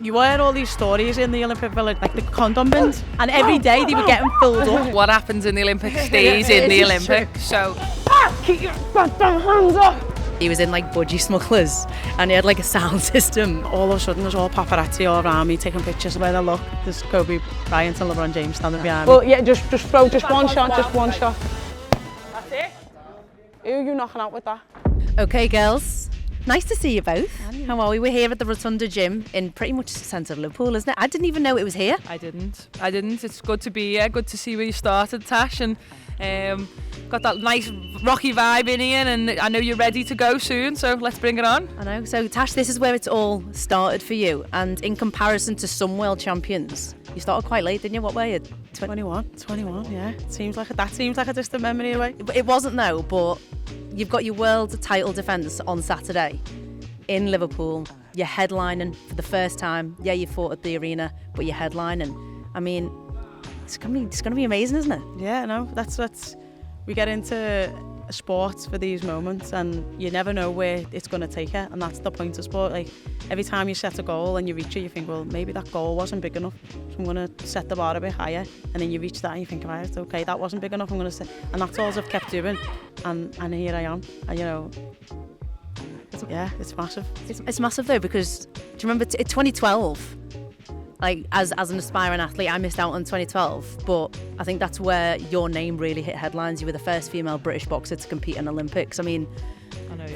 You heard all these stories in the Olympic Village, like the condom bins, and every day they were getting filled up. What happens in the Olympics stays in the Olympics, so... Keep your goddamn hands up! He was in like budgie smugglers and he had like a sound system. All of a sudden there's all paparazzi all around me taking pictures where they look. There's Kobe Bryant and LeBron James standing behind me. Well, yeah, just throw just one shot. That's it. Who are you knocking out with that? Okay, girls. Nice to see you both. How are we? We're here at the Rotunda Gym in pretty much the centre of Liverpool, isn't it? I didn't even know it was here. I didn't. It's good to be here. Good to see where you started, Tash, and got that nice rocky vibe in here, and I know you're ready to go soon, so let's bring it on. I know. So, Tash, this is where it's all started for you, and in comparison to some world champions, you started quite late, didn't you? What were you? 21, yeah. That seems like a distant memory away. It wasn't though, but you've got your world title defence on Saturday in Liverpool. You're headlining for the first time. Yeah, you fought at the arena, but you're headlining. I mean, it's gonna be amazing, isn't it? Yeah, no, that's we get into sports for these moments, and you never know where it's going to take you, and that's the point of sport. Like, every time you set a goal and you reach it, you think, well, maybe that goal wasn't big enough, so I'm going to set the bar a bit higher, and then you reach that and you think, right, okay, that wasn't big enough, I'm going to set, and that's all I've kept doing, and here I am, and you know, it's massive. It's massive though, because do you remember 2012? Like, as an aspiring athlete, I missed out on 2012, but I think that's where your name really hit headlines. You were the first female British boxer to compete in Olympics. I mean,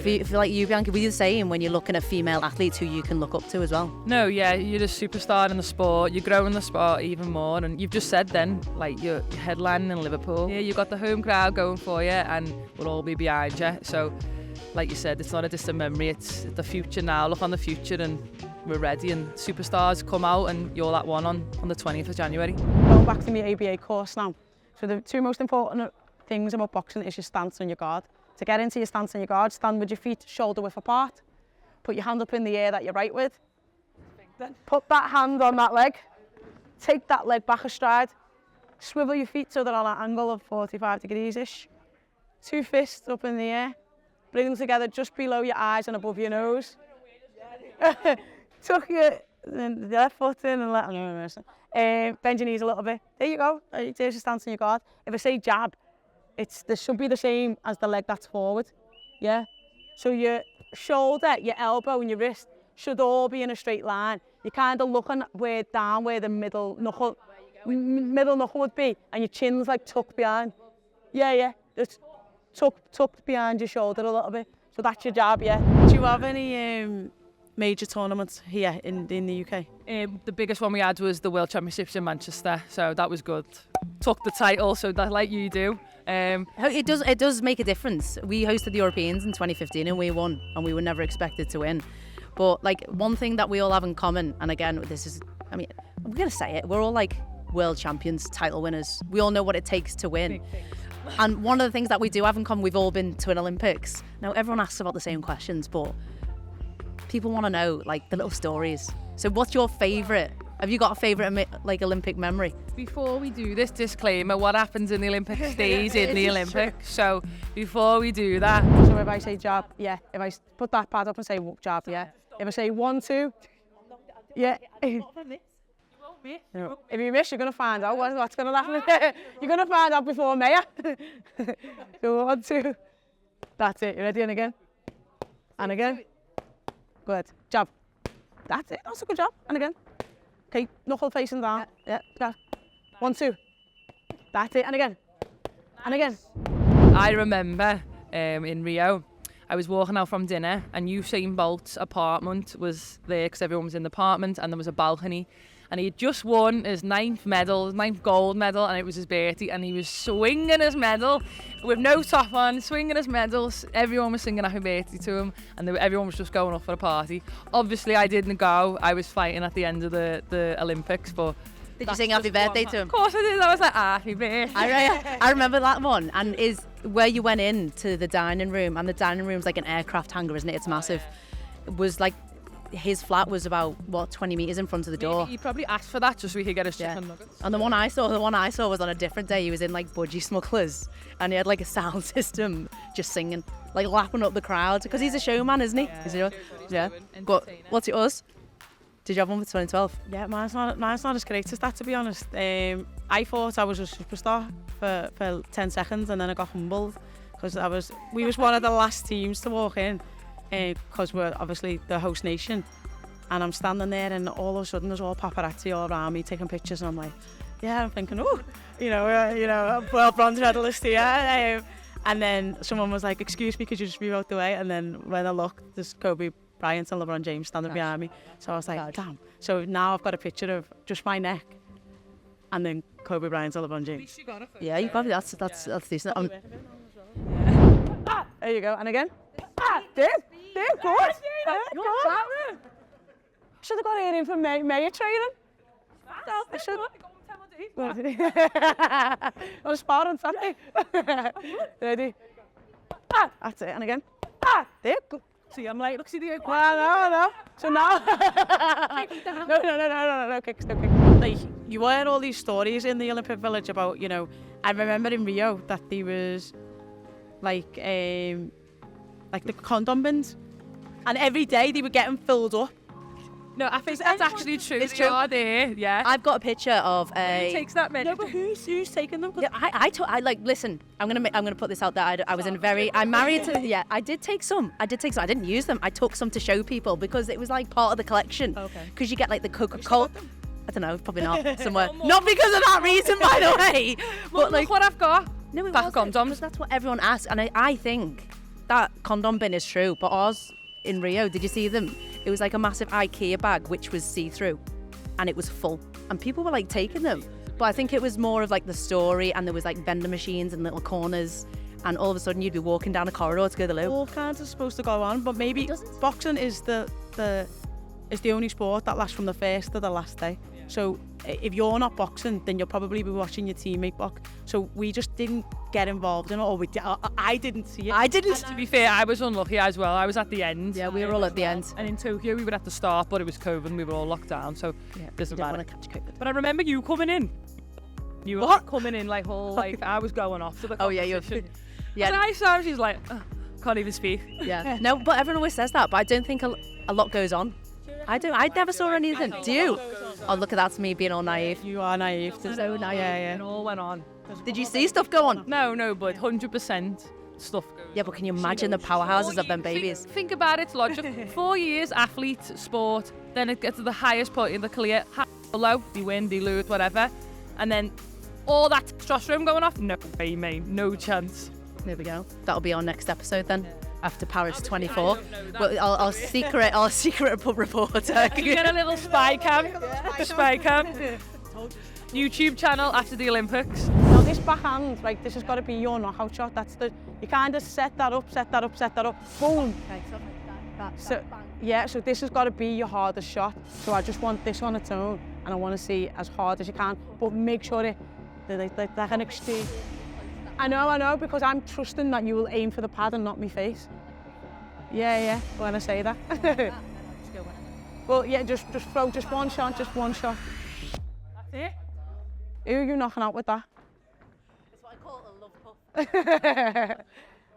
for like you, Bianca, were you the same when you're looking at female athletes who you can look up to as well? No, yeah, you're a superstar in the sport. You're growing the sport even more, and you've just said then, like, you're headlining in Liverpool. Yeah, you've got the home crowd going for you, and we'll all be behind you. So, like you said, it's not a distant memory. It's the future now. Look on the future, and we're ready, and superstars come out, and you're that one on the 20th of January. Going back to my ABA course now. So the two most important things about boxing is your stance and your guard. To get into your stance and your guard, stand with your feet shoulder width apart. Put your hand up in the air that you're right with. Put that hand on that leg. Take that leg back a stride. Swivel your feet so they're on an angle of 45 degrees-ish. Two fists up in the air. Bring them together just below your eyes and above your nose. Tuck your left foot in and bend your knees a little bit. There you go. There's your stance in your guard. If I say jab, this should be the same as the leg that's forward. Yeah. So your shoulder, your elbow, and your wrist should all be in a straight line. You're kind of looking down where the middle knuckle would be, and your chin's like tucked behind. Yeah. Just tucked behind your shoulder a little bit. So that's your jab. Yeah. Do you have any major tournaments here in the UK? The biggest one we had was the World Championships in Manchester, so that was good. Took the title, so that like you do. It does make a difference. We hosted the Europeans in 2015 and we won, and we were never expected to win. But like, one thing that we all have in common, and again, we're gonna say it, we're all like world champions, title winners. We all know what it takes to win. And one of the things that we do have in common, we've all been to an Olympics. Now, everyone asks about the same questions, but people want to know like the little stories. So what's your favourite? Have you got a favourite like Olympic memory? Before we do this disclaimer, what happens in the Olympics stays in the Olympics. So before we do that. So if I say jab, yeah. If I put that pad up and say jab, yeah. If I say 1, 2, yeah. If you miss, you're going to find out what's going to happen. You're going to find out before Mayer. So 1, 2. That's it. You ready? And again. And again. Good. Jab. That's it. That's a good job. And again. Okay. Knuckle facing down. Yeah. Jab. 1, 2. That's it. And again. And again. I remember in Rio, I was walking out from dinner, and Usain Bolt's apartment was there because everyone was in the apartment, and there was a balcony. And he had just won his 9th gold medal, and it was his birthday, and he was swinging his medal with no top on, swinging his medals. Everyone was singing happy birthday to him, and everyone was just going off for a party. Obviously, I didn't go. I was fighting at the end of the Olympics, but... Did you sing happy birthday to him? Of course I did. I was like, happy birthday. I remember that one, and is where you went into the dining room, and the dining room's like an aircraft hangar, isn't it? It's massive. It was like... His flat was about 20 metres in front of the door. He probably asked for that just so we could get his chicken nuggets. And the one I saw was on a different day. He was in like budgie smugglers, and he had like a sound system, just singing, like lapping up the crowd because he's a showman, isn't he? Yeah. But what's yours? Did you have one for 2012? Yeah, mine's not as great as that, to be honest. I thought I was a superstar for 10 seconds, and then I got humbled because we was one of the last teams to walk in, because we're obviously the host nation. And I'm standing there, and all of a sudden there's all paparazzi all around me taking pictures, and I'm like, yeah, I'm thinking, oh, well, bronze medalist here. And then someone was like, excuse me, could you just move out the way? And then when I looked, there's Kobe Bryant and LeBron James standing behind me. So I was like, damn. So now I've got a picture of just my neck, and then Kobe Bryant and LeBron James. Yeah, you got it. That's decent. There you go. And again. Dave, good. Should have got here in for Mayer training. I should. On a spar on Saturday. Ready? That's it. And again. There. Good. See, I'm like, look, see the. No. So now. No kicks. Like, you heard all these stories in the Olympic Village about, I remember in Rio that there was like the condom bins, and every day they were getting filled up. No, I think that's actually true. It's They true. are there, yeah. I've got a picture of a. Who takes that many? No, but who's taking them? Yeah, I like. Listen, I'm gonna put this out there. I was in very. I'm married to. Yeah, I did take some. I didn't use them. I took some to show people because it was like part of the collection. Okay. Because you get like the Coca-Cola. I don't know, probably not somewhere. Not because of that reason, by the way. But like, look what I've got. No, it Back wasn't, condoms. because that's what everyone asks, and I think that condom bin is true. But ours in Rio, did you see them? It was like a massive IKEA bag which was see-through, and it was full, and people were like taking them. But I think it was more of like the story, and there was like vending machines and little corners, and all of a sudden you'd be walking down a corridor to go to the loo. All kinds are supposed to go on, but maybe boxing is the only sport that lasts from the first to the last day. So if you're not boxing, then you'll probably be watching your teammate box. So we just didn't get involved in it, or I didn't see it. I didn't. To be fair, I was unlucky as well. I was at the end. Yeah, we were all at the end. And in Tokyo, we were at the start, but it was COVID and we were all locked down, so this is Didn't bad. want to catch COVID. But I remember you coming in. You were coming in like whole, like, I was going off to the Oh yeah, competition. yeah. And I saw her, she's like, can't even speak. Yeah. No, but everyone always says that, but I don't think a lot goes on. I never saw anything. Do you? Oh, look at that's me being all naive. You are naive. So naive. Yeah. It all went on. Did you see stuff go on? No, but 100% stuff goes Yeah, but can you imagine the powerhouses of them babies? Think about it, it's logical. 4 years, athlete, sport, then it gets to the highest point in the career, low, they win, they lose, whatever, and then all that testosterone going off? No way, mate, no chance. There we go. That'll be our next episode then. After Paris 24, well, I'll secret a pub reporter. You get a little spy cam, YouTube channel after the Olympics. Now this backhand, like this has got to be your knockout shot. You kind of set that up, boom. So this has got to be your hardest shot. So I just want this on its own, and I want to see as hard as you can, but make sure that an extreme. I know, because I'm trusting that you will aim for the pad and not my face. Yeah, when I say that. Well, yeah, just throw just one shot. That's it. Who are you knocking out with that? That's what I call a love puff.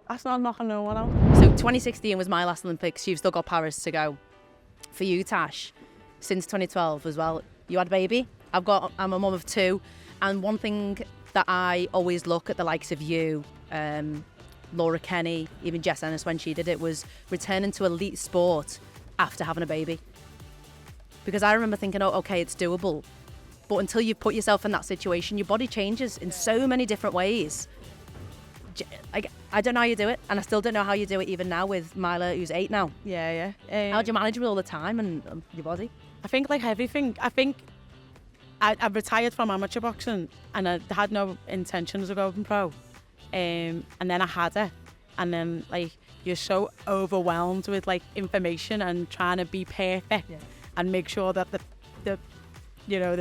That's not knocking no one out. So 2016 was my last Olympics. You've still got Paris to go. For you, Tash, since 2012 as well, you had a baby. I'm a mum of two, and one thing that I always look at the likes of you, Laura Kenny, even Jess Ennis when she did it, was returning to elite sport after having a baby. Because I remember thinking, oh, okay, it's doable. But until you put yourself in that situation, your body changes in so many different ways. I don't know how you do it, and I still don't know how you do it even now with Mila, who's 8 now. Yeah. How do you manage with all the time and your body? I think like everything, I retired from amateur boxing, and I had no intentions of going pro. And then I had it, and then like you're so overwhelmed with like information and trying to be perfect and make sure that the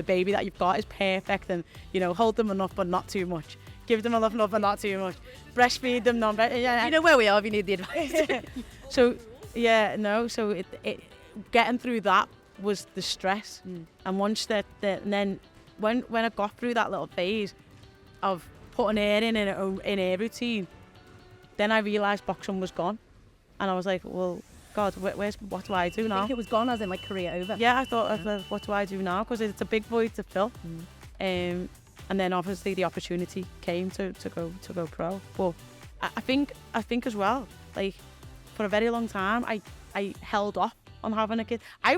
baby that you've got is perfect, and hold them enough but not too much, give them enough but not too much, breastfeed them You know where we are if you need the advice. So getting through that was the stress. And once then when I got through that little phase of putting her in her routine, then I realised boxing was gone, and I was like, well, God, what do I do I now? think it was gone as in like career over. Yeah, I thought, what do I do now? Because it's a big void to fill. And then obviously the opportunity came to go pro. But I think as well, like for a very long time, I held off on having a kid. I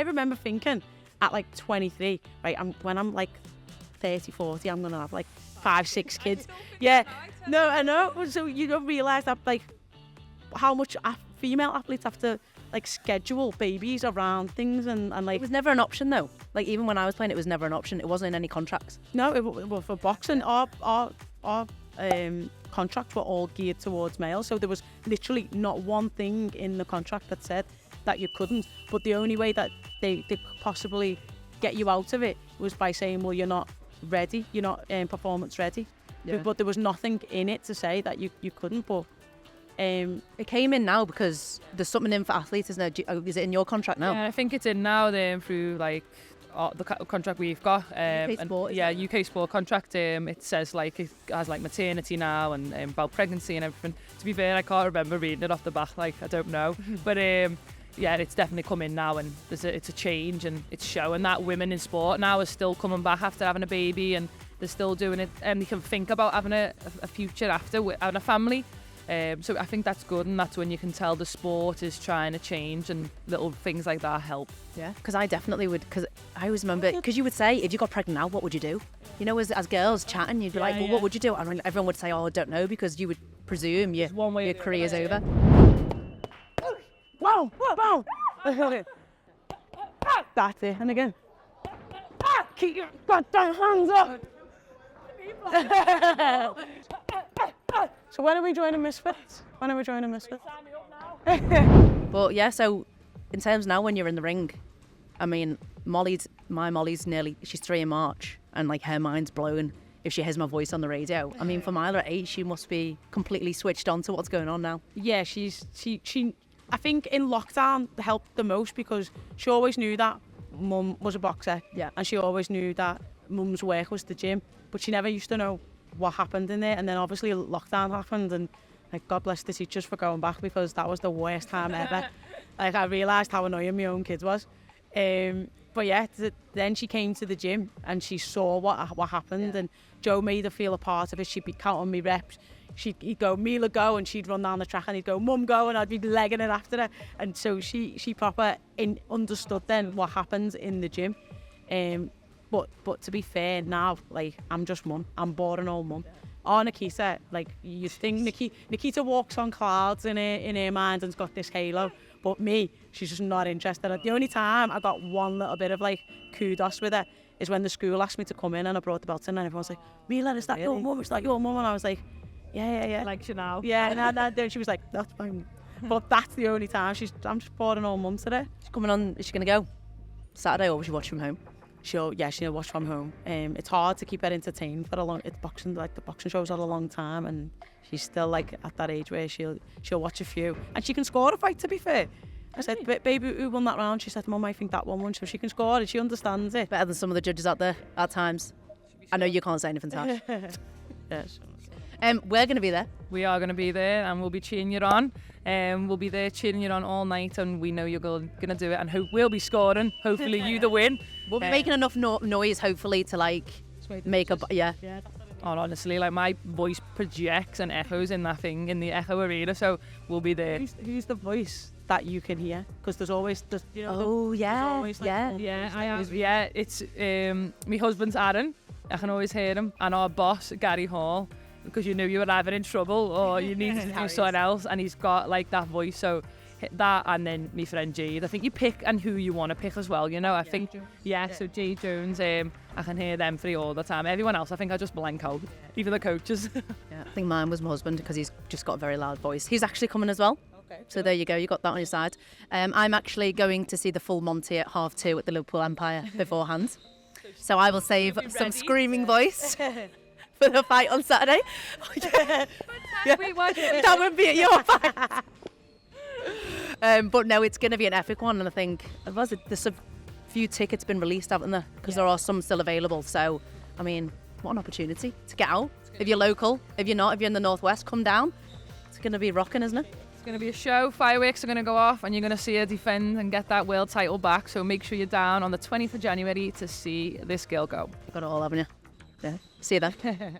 remember thinking at like 23, right, when I'm like 30, 40, I'm gonna have like 5, 6 kids. Yeah, no, I know. So you don't realise that like how much female athletes have to like schedule babies around things and like. It was never an option though. Like even when I was playing, it was never an option. It wasn't in any contracts. No, well, for boxing, our contracts were all geared towards males. So there was literally not one thing in the contract that said that you couldn't. But the only way that they could possibly get you out of it was by saying, well, you're not ready, you're not performance ready. Yeah. But there was nothing in it to say that you couldn't. But it came in now because there's something in for athletes, isn't there? Is it in your contract now? Yeah, I think it's in now through like the contract we've got. UK Sport, UK Sport contract. It says like it has like maternity now and about pregnancy and everything. To be fair, I can't remember reading it off the back. Like I don't know, but yeah, it's definitely come in now, and it's a change, and it's showing that women in sport now are still coming back after having a baby, and they're still doing it, and they can think about having a future after having a family. So I think that's good, and that's when you can tell the sport is trying to change, and little things like that help. Yeah, because I definitely would, because I always remember, because you would say, if you got pregnant now, what would you do? You know, as girls chatting, you'd be like, well, what would you do? And everyone would say, oh, I don't know, because you would presume your career's over. wow. That's it, and again. Keep your goddamn hands up. So when are we joining Misfits? But yeah, so in terms now when you're in the ring, I mean, Molly's she's 3 in March, and like her mind's blown if she hears my voice on the radio. I mean, for Mikaela at 8, she must be completely switched on to what's going on now. Yeah, she I think in lockdown helped the most because she always knew that mum was a boxer. Yeah. And she always knew that mum's work was the gym, but she never used to know what happened in there. And then obviously lockdown happened, and like God bless the teachers for going back, because that was the worst time ever. Like I realised how annoying my own kids was. But yeah, then she came to the gym and she saw what happened, and Joe made her feel a part of it. She'd be counting me reps. He'd go, Mila, go, and she'd run down the track, and he'd go, Mum, go, and I'd be legging it after her. And so she proper understood then what happens in the gym. But to be fair, now, like, I'm just mum. I'm boring old mum. Oh, Nikita, like, you think Nikita walks on clouds in her mind and's got this halo. But me, she's just not interested. The only time I got one little bit of, like, kudos with her is when the school asked me to come in and I brought the belt in, and everyone's like, Mila, is that your mum? Is that your mum? And I was like, yeah. Like you now. Yeah, and then she was like, that's fine. But that's the only time. I'm just boring old mum today. She's coming on, is she going to go Saturday, or will she watch from home? She'll watch from home. It's hard to keep her entertained for the boxing shows are a long time, and she's still like at that age where she'll watch a few, and she can score a fight, to be fair. I said, baby, who won that round? She said, Mum, I think that one won, so she can score it, she understands it. Better than some of the judges out there at times. I know you can't say anything, Tash. Yes. We're going to be there. We are going to be there, and we'll be cheering you on. We'll be there cheering you on all night, and we know you're going to do it, and we'll be scoring. Hopefully you the win. We'll be making enough noise, hopefully, to like make a... Yeah. Oh, honestly, like my voice projects and echoes in that thing, in the Echo Arena, so we'll be there. Who's the voice that you can hear? Because there's always... Yeah, I have. Yeah, it's my husband's Aaron. I can always hear him. And our boss, Gary Hall, because you knew you were either in trouble or you needed to do something else, and he's got like that voice, so that, and then my friend Jade. I think you pick and who you want to pick as well, you know. I think so Jade Jones, I can hear them 3 all the time. Everyone else I think I just blank out, even the coaches. Yeah, I think mine was my husband, because he's just got a very loud voice. He's actually coming as well. Okay, so there you go, you got that on your side. I'm actually going to see the full Monty at 2:30 at the Liverpool Empire beforehand, so I will save some screaming voice for the fight on Saturday. That would be at your fight. But no, it's going to be an epic one, and I think there's a few tickets been released, haven't there? Because there are some still available. So, I mean, what an opportunity to get out. If you're local, if you're not, if you're in the northwest, come down. It's going to be rocking, isn't it? It's going to be a show. Fireworks are going to go off and you're going to see her defend and get that world title back. So make sure you're down on the 20th of January to see this girl go. You've got it all, haven't you? Yeah. See you then.